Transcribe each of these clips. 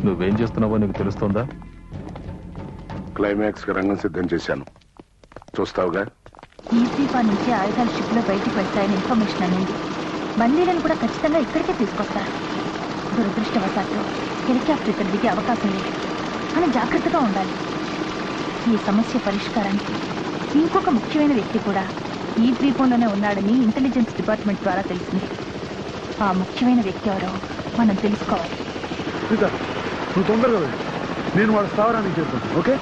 నువ్వేం చేస్తున్నావో నీకు తెలుస్తోందా? క్లైమాక్స్ కి రంగం సిద్ధం చేశాను, చూస్తావుగా. ఈ ద్వీపా నుంచి ఆయుధాలు షిప్ లో బయటికి వెళ్తాయని ఇన్ఫర్మేషన్ అనేది. బందీలను కూడా ఖచ్చితంగా ఇక్కడికే తీసుకొస్తారు. దురదృష్టవశాత్తు హెలికాప్టర్ ఇక్కడ దిగే అవకాశం లేదు. మనం జాగ్రత్తగా ఉండాలి. ఈ సమస్య పరిష్కారానికి ఇంకొక ముఖ్యమైన వ్యక్తి కూడా ఈ ద్వీపంలోనే ఉన్నాడని ఇంటెలిజెన్స్ డిపార్ట్మెంట్ ద్వారా తెలిసింది. ఆ ముఖ్యమైన వ్యక్తి ఎవరో మనం తెలుసుకోవాలి. నువ్వు తొందరగా వెళ్ళు, నేను వాళ్ళ స్థావరానికి చేస్తాను. ఓకే?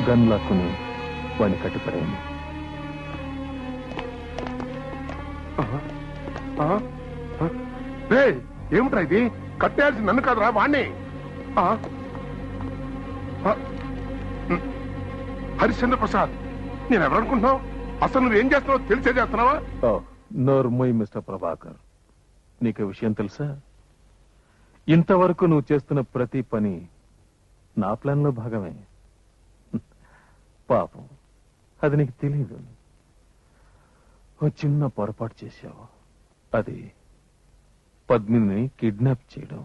గన్ లాక్కుని వాడిని కట్టిపడేయండి. ఏమిట్రా ఇది? కట్టేయాల్సి నన్ను కాదురా, వాణ్ణి. హరిశ్చంద్ర ప్రసాద్, నేనెవరనుకుంటున్నావు? అసలు నువ్వేం చేస్తున్నావు తెలిసే చేస్తున్నావా? నోర్మోయ్ మిస్టర్ ప్రభాకర్, నీకు విషయం తెలుసా? ఇంతవరకు నువ్వు చేస్తున్న ప్రతి పని నా ప్లాన్ లో భాగమే. పాపం అది నీకు తెలీదు. ఓ చిన్న పొరపాటు చేశావు, అది పద్మిని కిడ్నాప్ చేయడం.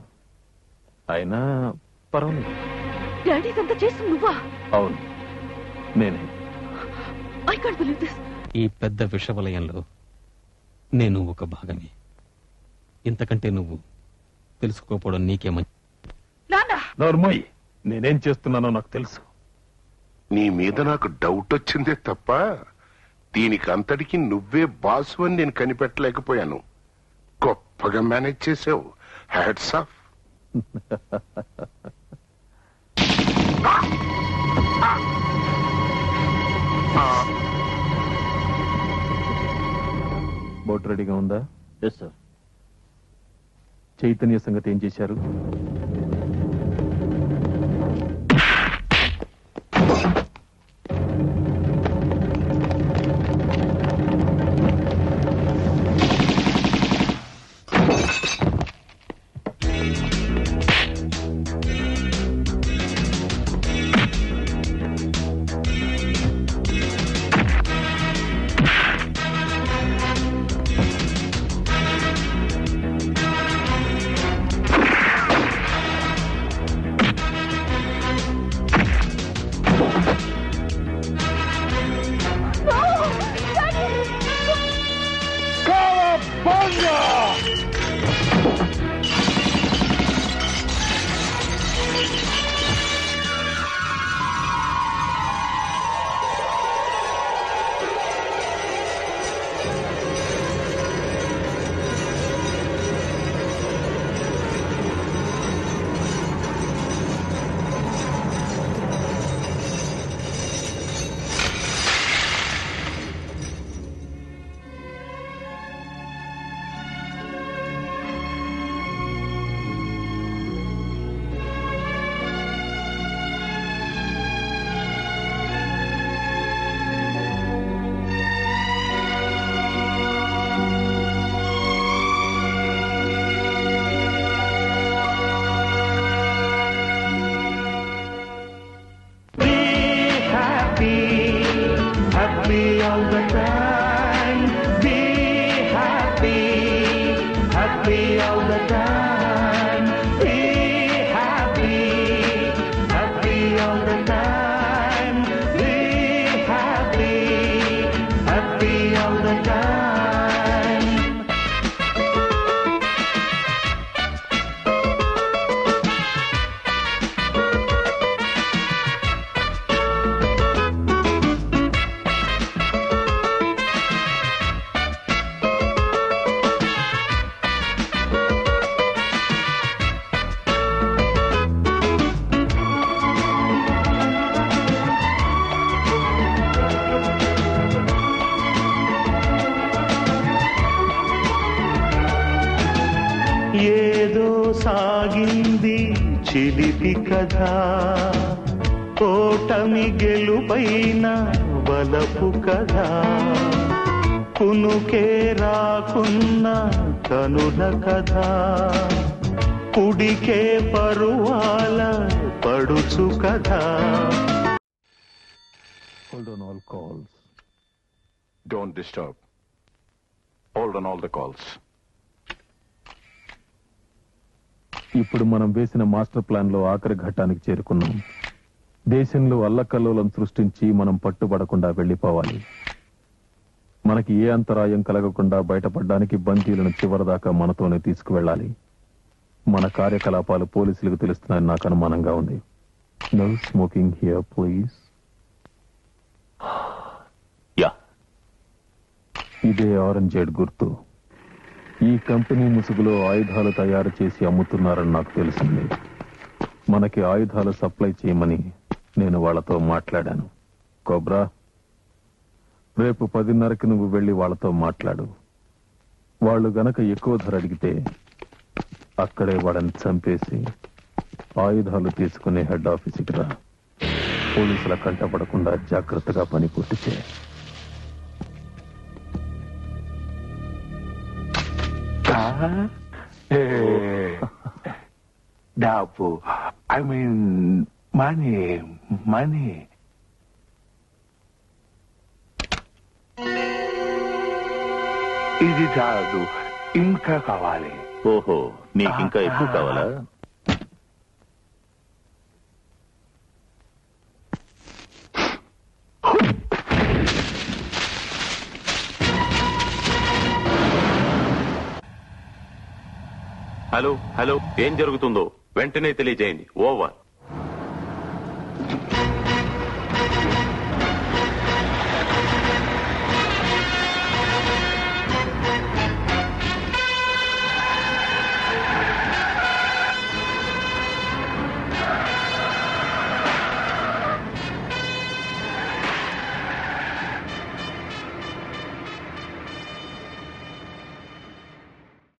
అయినా పర్వాలేదు. డాడీ ఇదంతా చేసి నువ్వా? అవును, నేనే. I can't believe this. ఈ పెద్ద విషవలయంలో నేను ఒక భాగమే. ఇంతకంటే నువ్వు తెలుసుకోకపోవడం నీకేమని. నోర్మోయ్, నేనేం చేస్తున్నానో నాకు తెలుసు. నీ మీద నాకు డౌట్ వచ్చిందే తప్ప దీనికి అంతటికి నువ్వే బాసు అని నేను కనిపెట్టలేకపోయాను. గొప్పగా మేనేజ్ చేసావు. Hats off. బోట్ రెడీగా ఉందా? Yes sir. చైతన్య సంగతి ఏం చేశారు? ఏదో సాగింది చిలిపి కథ, ఓటమి గెలుపైన బలపు కథ, కునుకే రాకున్న కనుల కథ, కుడికే పరువాల పడుచు కథ. Hold on all calls. Don't disturb. Hold on all the calls. ఇప్పుడు మనం వేసిన మాస్టర్ ప్లాన్ లో ఆఖరి ఘట్టానికి చేరుకున్నాం. దేశంలో అల్లకల్లోలం సృష్టించి మనం పట్టుబడకుండా వెళ్లిపోవాలి. మనకి ఏ అంతరాయం కలగకుండా బయటపడడానికి బందీలను చివరిదాకా మనతోనే తీసుకువెళ్ళాలి. మన కార్యకలాపాలు పోలీసులకు తెలుస్తున్నాయని నాకు అనుమానంగా ఉంది. No smoking here please. Yeah, ఇదే ఆరెంజేడ్ గుర్తు. ఈ కంపెనీ ముసుగులో ఆయుధాలు తయారు చేసి అమ్ముతున్నారని నాకు తెలిసింది. మనకి ఆయుధాలు సప్లై చేయమని నేను వాళ్లతో మాట్లాడాను. కోబ్రా, రేపు 10:30కి నువ్వు వెళ్లి వాళ్లతో మాట్లాడు. వాళ్ళు గనక ఎక్కువ ధర అడిగితే అక్కడే వాడని చంపేసి ఆయుధాలు తీసుకునే హెడ్ ఆఫీసుకి రా. పోలీసుల కంటపడకుండా జాగ్రత్తగా పని పూర్తి చేయి. డబ్బు, ఐ మీన్ మనీ. ఇది కాదు, ఇంకా కావాలి. ఓహో, నీకింకా ఎక్కువ కావాలా? హలో, ఏం జరుగుతుందో వెంటనే తెలియజేయండి. ఓవర్.